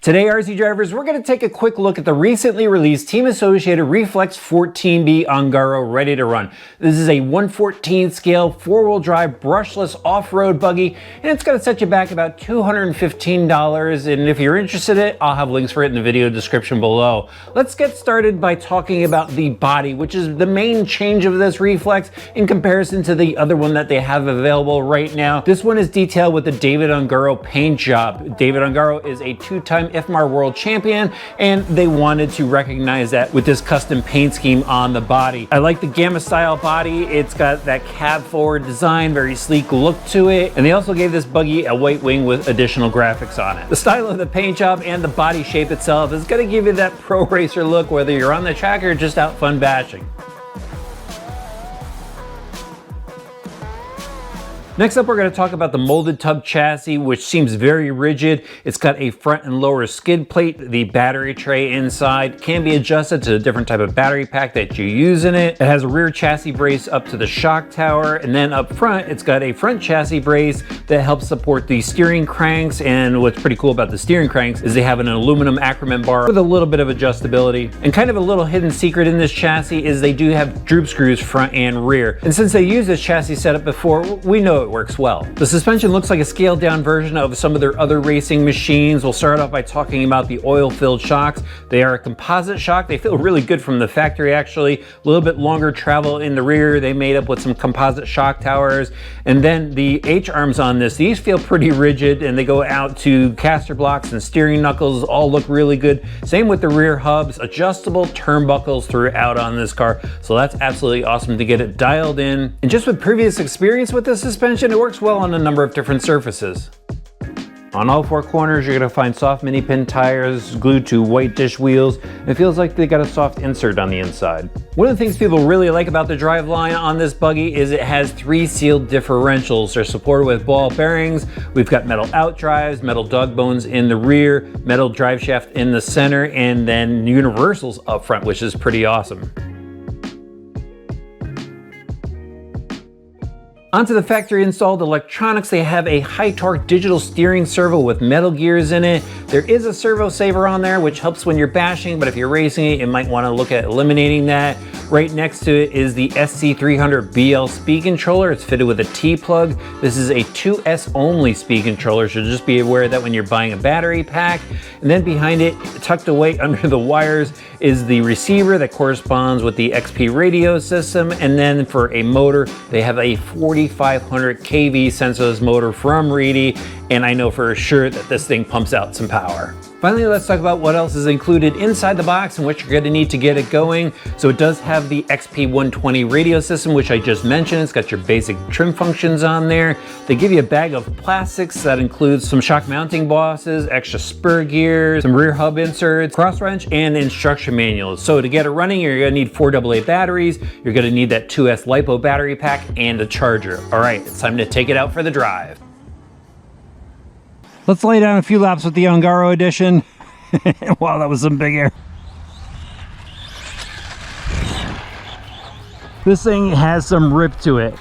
Today, RC drivers, we're going to take a quick look at the recently released Team Associated Reflex 14B Ongaro Ready to Run. This is a 1/14 scale, four-wheel drive, brushless off-road buggy, and it's going to set you back about $215. And if you're interested in it, I'll have links for it in the video description below. Let's get started by talking about the body, which is the main change of this Reflex in comparison to the other one that they have available right now. This one is detailed with the David Ongaro paint job. David Ongaro is a two-time IFMAR world champion, and they wanted to recognize that with this custom paint scheme on the body. I like the Gamma style body. It's got that cab forward design, very sleek look to it, and they also gave this buggy a white wing with additional graphics on it. The style of the paint job and the body shape itself is going to give you that pro racer look, whether you're on the track or just out fun bashing. Next up, we're going to talk about the molded tub chassis, which seems very rigid. It's got a front and lower skid plate. The battery tray inside can be adjusted to a different type of battery pack that you use in it. It has a rear chassis brace up to the shock tower, and then up front, it's got a front chassis brace that helps support the steering cranks. And what's pretty cool about the steering cranks is they have an aluminum accrement bar with a little bit of adjustability. And kind of a little hidden secret in this chassis is they do have droop screws front and rear. And since they used this chassis setup before, we know it works well. The suspension looks like a scaled down version of some of their other racing machines. We'll start off by talking about the oil-filled shocks. They are a composite shock. They feel really good from the factory, actually. A little bit longer travel in the rear. They made up with some composite shock towers. And then the H-arms on this, these feel pretty rigid, and they go out to caster blocks and steering knuckles, all look really good. Same with the rear hubs, adjustable turnbuckles throughout on this car. So that's absolutely awesome to get it dialed in. And just with previous experience with the suspension, it works well on a number of different surfaces. On all four corners, you're going to find soft mini pin tires glued to white dish wheels. It feels like they got a soft insert on the inside. One of the things people really like about the driveline on this buggy is it has 3 sealed differentials. They're supported with ball bearings. We've got metal out drives, metal dog bones in the rear, metal drive shaft in the center, and then universals up front, which is pretty awesome. Onto the factory installed electronics, they have a high torque digital steering servo with metal gears in it. There is a servo saver on there, which helps when you're bashing, but if you're racing it, you might want to look at eliminating that. Right next to it is the SC300BL speed controller. It's fitted with a T-plug. This is a 2S only speed controller, so just be aware of that when you're buying a battery pack. And then behind it, tucked away under the wires, is the receiver that corresponds with the XP radio system. And then for a motor, they have a 4500 kV sensorless motor from Reedy, and I know for sure that this thing pumps out some power. Finally, let's talk about what else is included inside the box and what you're going to need to get it going. So it does have the XP120 radio system, which I just mentioned. It's got your basic trim functions on there. They give you a bag of plastics that includes some shock mounting bosses, extra spur gears, some rear hub inserts, cross wrench, and instruction manuals. So to get it running, you're going to need 4 AA batteries. You're going to need that 2S LiPo battery pack and a charger. All right, it's time to take it out for the drive. Let's lay down a few laps with the Ongaro edition. Wow, that was some big air. This thing has some rip to it.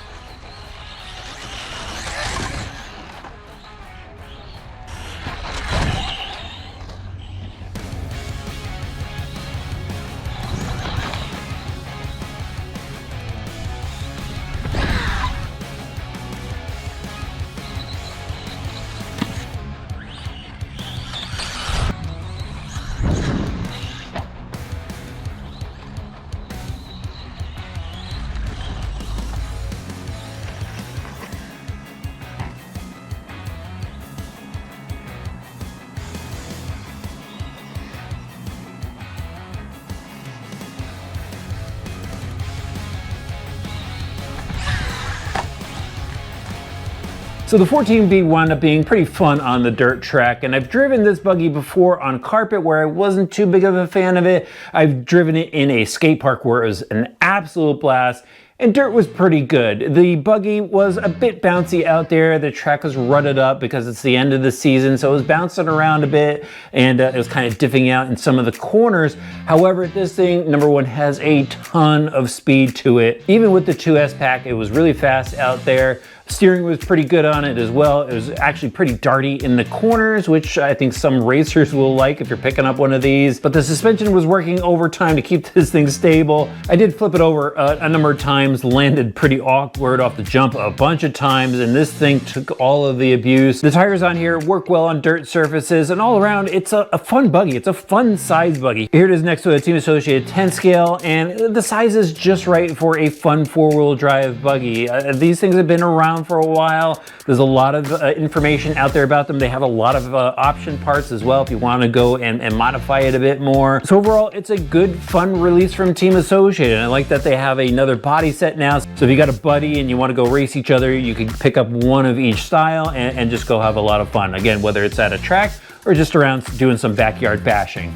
So the 14B wound up being pretty fun on the dirt track, and I've driven this buggy before on carpet where I wasn't too big of a fan of it. I've driven it in a skate park where it was an absolute blast, and dirt was pretty good. The buggy was a bit bouncy out there. The track was rutted up because it's the end of the season, so it was bouncing around a bit, and it was kind of dipping out in some of the corners. However, this thing, number one, has a ton of speed to it. Even with the 2S pack, it was really fast out there. Steering was pretty good on it as well. It was actually pretty darty in the corners, which I think some racers will like if you're picking up one of these. But the suspension was working overtime to keep this thing stable. I did flip it over a number of times, landed pretty awkward off the jump a bunch of times, and this thing took all of the abuse. The tires on here work well on dirt surfaces, and all around, it's a fun buggy. It's a fun size buggy. Here it is next to a Team Associated 10 scale, and the size is just right for a fun four-wheel drive buggy. These things have been around for a while. There's a lot of information out there about them. They have a lot of option parts as well if you want to go and modify it a bit more. So overall, it's a good, fun release from Team Associated. And I like that they have another body set now. So if you got a buddy and you want to go race each other, you can pick up one of each style and just go have a lot of fun. Again, whether it's at a track or just around doing some backyard bashing.